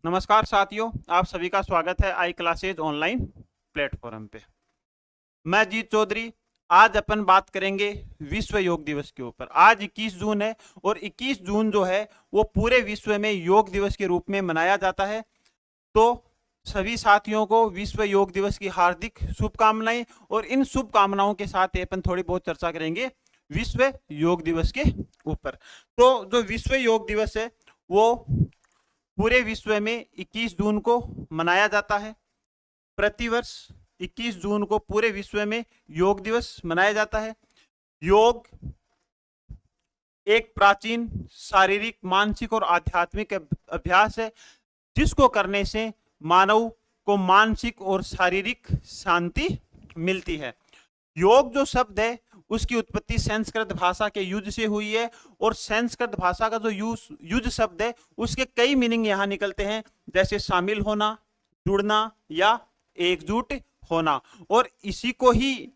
नमस्कार साथियों, आप सभी का स्वागत है आई क्लासेज ऑनलाइन प्लेटफॉर्म पे। मैं जीत चौधरी। आज अपन बात करेंगे विश्व योग दिवस के ऊपर। आज 21 जून है और 21 जून जो है वो पूरे विश्व में योग दिवस के रूप में मनाया जाता है। तो सभी साथियों को विश्व योग दिवस की हार्दिक शुभकामनाएं, और इन शुभकामनाओं के साथ अपन थोड़ी बहुत चर्चा करेंगे विश्व योग दिवस के ऊपर। तो जो विश्व योग दिवस है वो पूरे विश्व में 21 जून को मनाया जाता है। प्रतिवर्ष 21 जून को पूरे विश्व में योग दिवस मनाया जाता है। योग एक प्राचीन शारीरिक, मानसिक और आध्यात्मिक अभ्यास है जिसको करने से मानव को मानसिक और शारीरिक शांति मिलती है। योग जो शब्द है उसकी उत्पत्ति संस्कृत भाषा के युज से हुई है, और संस्कृत भाषा का जो युज शब्द है उसके कई मीनिंग यहाँ निकलते हैं, जैसे शामिल होना, जुड़ना या एकजुट होना। और इसी को ही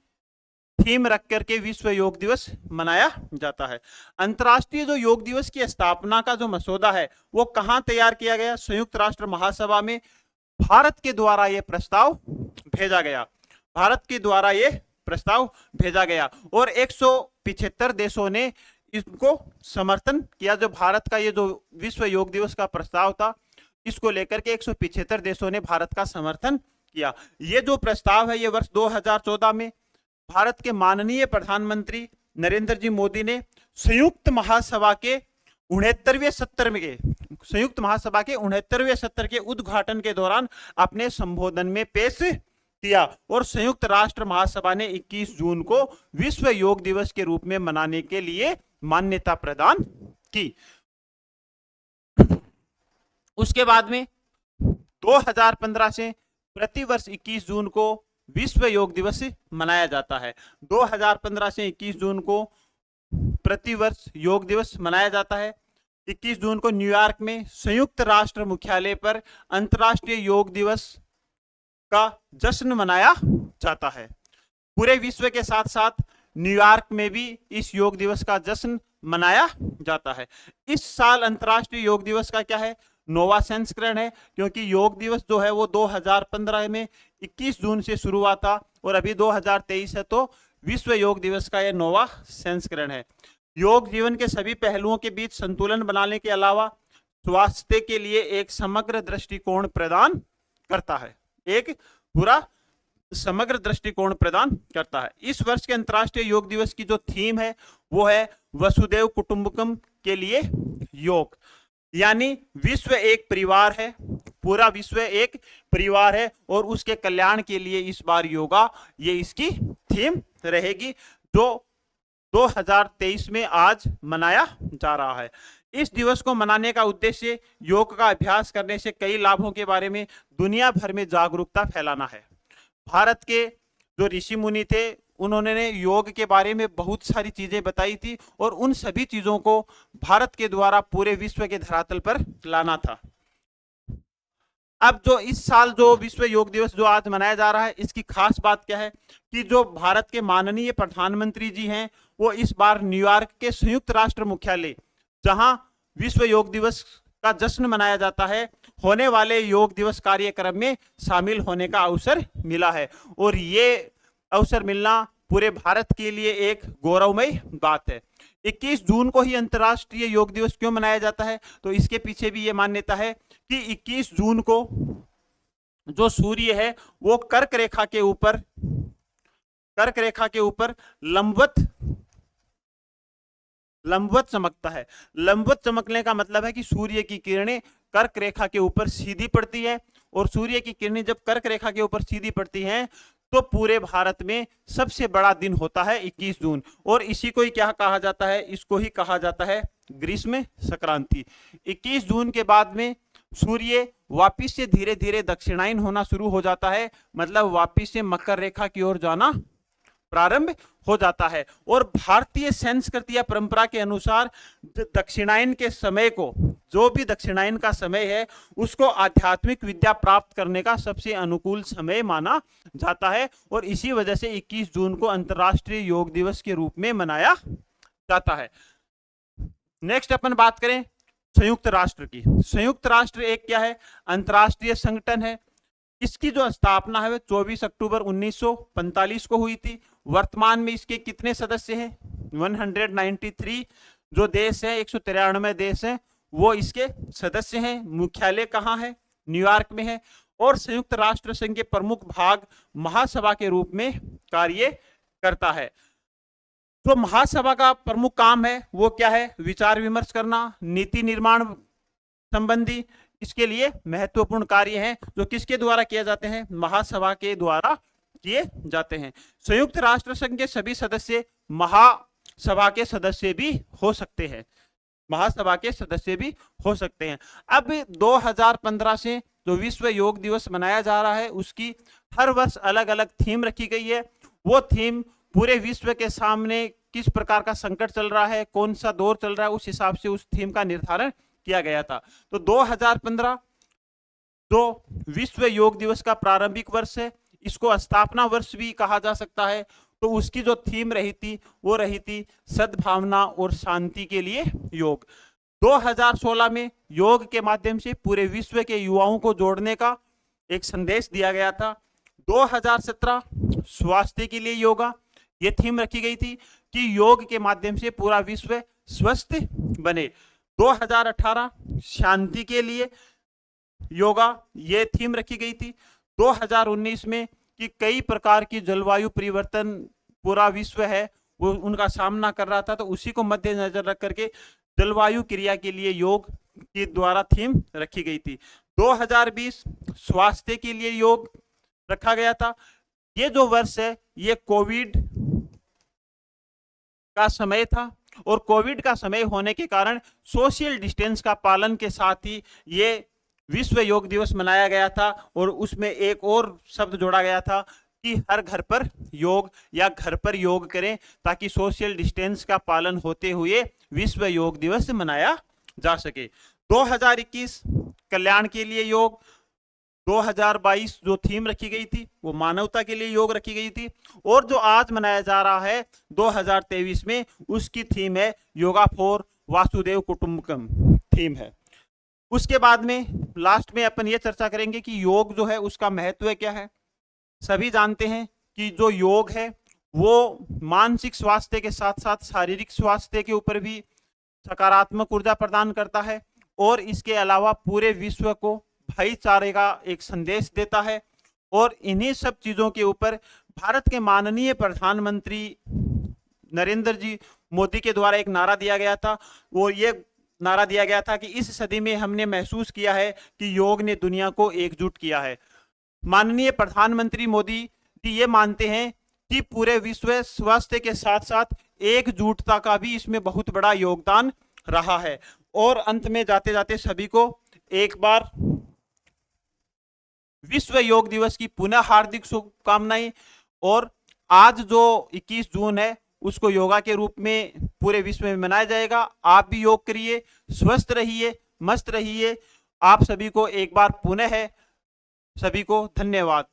थीम रख करके विश्व योग दिवस मनाया जाता है। अंतर्राष्ट्रीय जो योग दिवस की स्थापना का जो मसौदा है वो कहाँ तैयार किया गया? संयुक्त राष्ट्र महासभा में भारत के द्वारा ये प्रस्ताव भेजा गया। भारत के द्वारा ये प्रस्ताव भेजा गया और 175 देशों ने इसको समर्थन किया। जो भारत का ये जो विश्व योग दिवस का प्रस्ताव था, इसको लेकर के 175 देशों ने भारत का समर्थन किया। ये जो प्रस्ताव है ये वर्ष 2014 में भारत के माननीय प्रधानमंत्री नरेंद्र जी मोदी ने संयुक्त महासभा के 69वें सत्र के उद्घाटन के दौरान अपने संबोधन में पेश किया, और संयुक्त राष्ट्र महासभा ने 21 जून को विश्व योग दिवस के रूप में मनाने के लिए मान्यता प्रदान की। उसके बाद में 2015 से प्रतिवर्ष 21 जून को विश्व योग दिवस मनाया जाता है। 2015 से 21 जून को प्रतिवर्ष योग दिवस मनाया जाता है। 21 जून को न्यूयॉर्क में संयुक्त राष्ट्र मुख्यालय पर अंतर्राष्ट्रीय योग दिवस का जश्न मनाया जाता है। पूरे विश्व के साथ साथ न्यूयॉर्क में भी इस योग दिवस का जश्न मनाया जाता है। इस साल अंतर्राष्ट्रीय योग दिवस का क्या है? नौवां संस्करण है, क्योंकि योग दिवस जो है वो 2015 में 21 जून से शुरू हुआ था और अभी 2023 है, तो विश्व योग दिवस का यह नौवां संस्करण है। योग जीवन के सभी पहलुओं के बीच संतुलन बनाने के अलावा स्वास्थ्य के लिए एक समग्र दृष्टिकोण प्रदान करता है, एक पूरा समग्र दृष्टिकोण प्रदान करता है। इस वर्ष के अंतर्राष्ट्रीय योग दिवस की जो थीम है वो है वसुधैव कुटुंबकम के लिए योग, यानी विश्व एक परिवार है, पूरा विश्व एक परिवार है और उसके कल्याण के लिए इस बार योगा ये इसकी थीम रहेगी, जो 2023 में आज मनाया जा रहा है। इस दिवस को मनाने का उद्देश्य योग का अभ्यास करने से कई लाभों के बारे में दुनिया भर में जागरूकता फैलाना है। भारत के जो ऋषि मुनि थे उन्होंने योग के बारे में बहुत सारी चीजें बताई थी और उन सभी चीजों को भारत के द्वारा पूरे विश्व के धरातल पर लाना था। अब जो इस साल जो विश्व योग दिवस जो आज मनाया जा रहा है, इसकी खास बात क्या है कि जो भारत के माननीय प्रधानमंत्री जी हैं वो इस बार न्यूयॉर्क के संयुक्त राष्ट्र मुख्यालय, जहां विश्व योग दिवस का जश्न मनाया जाता है, होने वाले योग दिवस कार्यक्रम में शामिल होने का अवसर मिला है। और ये अवसर मिलना पूरे भारत के लिए एक गौरवमय बात है। 21 जून को ही अंतर्राष्ट्रीय योग दिवस क्यों मनाया जाता है? तो इसके पीछे भी ये मान्यता है कि 21 जून को जो सूर्य है वो कर्क रेखा के ऊपर लंबवत चमकता है। लंबवत चमकने का मतलब है कि सूर्य की किरणें कर्क रेखा के ऊपर सीधी पड़ती है, और सूर्य की किरणें जब कर्क रेखा के ऊपर सीधी पड़ती हैं तो पूरे भारत में सबसे बड़ा दिन होता है 21 जून, और इसी को ही क्या कहा जाता है? इसको ही कहा जाता है ग्रीष्म संक्रांति। 21 जून के बाद में सूर्य वापिस से धीरे धीरे दक्षिणायन होना शुरू हो जाता है, मतलब वापिस से मकर रेखा की ओर जाना प्रारंभ हो जाता है। और भारतीय संस्कृति या परंपरा के अनुसार दक्षिणायन के समय को, जो भी दक्षिणायन का समय है, उसको आध्यात्मिक विद्या प्राप्त करने का सबसे अनुकूल समय माना जाता है, और इसी वजह से 21 जून को अंतर्राष्ट्रीय योग दिवस के रूप में मनाया जाता है। नेक्स्ट अपन बात करें संयुक्त राष्ट्र की। संयुक्त राष्ट्र एक क्या है, अंतरराष्ट्रीय संगठन है। इसकी जो स्थापना है वह 24 अक्टूबर 1945 को हुई थी। वर्तमान में इसके कितने सदस्य हैं, 193 जो देश है, 193 देश हैं, वो इसके सदस्य हैं। मुख्यालय कहाँ है, न्यूयॉर्क में है। और संयुक्त राष्ट्र संघ के प्रमुख भाग महासभा के रूप में कार्य करता है। तो महासभा का प्रमुख काम है वो क्या है, विचार विमर्श करना, नीति निर्माण संबंधी इसके लिए महत्वपूर्ण कार्य हैं जो किसके द्वारा किए जाते हैं, महासभा के द्वारा किए जाते हैं। संयुक्त राष्ट्र संघ के सभी सदस्य महासभा के सदस्य भी हो सकते हैं, महासभा के सदस्य भी हो सकते हैं। अब 2015 से जो विश्व योग दिवस मनाया जा रहा है उसकी हर वर्ष अलग अलग थीम रखी गई है। वो थीम पूरे विश्व के सामने किस प्रकार का संकट चल रहा है, कौन सा दौर चल रहा है, उस हिसाब से उस थीम का निर्धारण किया गया था। तो 2015 जो विश्व योग दिवस का प्रारंभिक वर्ष है, इसको स्थापना वर्ष भी कहा जा सकता है। तो उसकी जो थीम रही थी वो रही थी सद्भावना और शांति के लिए योग। 2016 में योग के माध्यम से पूरे विश्व के युवाओं को जोड़ने का एक संदेश दिया गया था। 2017 स्वास्थ्य के लिए योगा, ये थीम रखी गई थी कि योग के माध्यम से पूरा विश्व स्वस्थ बने। 2018 शांति के लिए योगा, ये थीम रखी गई थी। 2019 में कि कई प्रकार की जलवायु परिवर्तन पूरा विश्व है वो उनका सामना कर रहा था, तो उसी को मद्देनजर रख करके जलवायु क्रिया के लिए योग के द्वारा थीम रखी गई थी। 2020 स्वास्थ्य के लिए योग रखा गया था। ये जो वर्ष है ये कोविड का समय था और कोविड का समय होने के कारण सोशल डिस्टेंस का पालन के साथ ही ये विश्व योग दिवस मनाया गया था। और उसमें एक और शब्द जोड़ा गया था कि हर घर पर योग या घर पर योग करें ताकि सोशल डिस्टेंस का पालन होते हुए विश्व योग दिवस मनाया जा सके। 2021 कल्याण के लिए योग, 2022 जो थीम रखी गई थी वो मानवता के लिए योग रखी गई थी। और जो आज मनाया जा रहा है 2023 में उसकी थीम है योगा फॉर वासुदेव कुटुंबकम थीम है। उसके बाद में लास्ट में अपन ये चर्चा करेंगे कि योग जो है उसका महत्व क्या है। सभी जानते हैं कि जो योग है वो मानसिक स्वास्थ्य के साथ साथ शारीरिक स्वास्थ्य के ऊपर भी सकारात्मक ऊर्जा प्रदान करता है और इसके अलावा पूरे विश्व को भाईचारे का एक संदेश देता है। और इन्हीं सब चीजों के ऊपर भारत के माननीय प्रधानमंत्री नरेंद्र जी मोदी के द्वारा एक नारा दिया गया था। वो ये नारा दिया गया था कि इस सदी में हमने महसूस किया है कि योग ने दुनिया को एकजुट किया है। माननीय प्रधानमंत्री मोदी जी ये मानते हैं कि पूरे विश्व स्वास्थ्य के साथ साथ एकजुटता का भी इसमें बहुत बड़ा योगदान रहा है। और अंत में जाते जाते सभी को एक बार विश्व योग दिवस की पुनः हार्दिक शुभकामनाएं। और आज जो 21 जून है उसको योगा के रूप में पूरे विश्व में मनाया जाएगा। आप भी योग करिए, स्वस्थ रहिए, मस्त रहिए। आप सभी को एक बार पुनः सभी को धन्यवाद।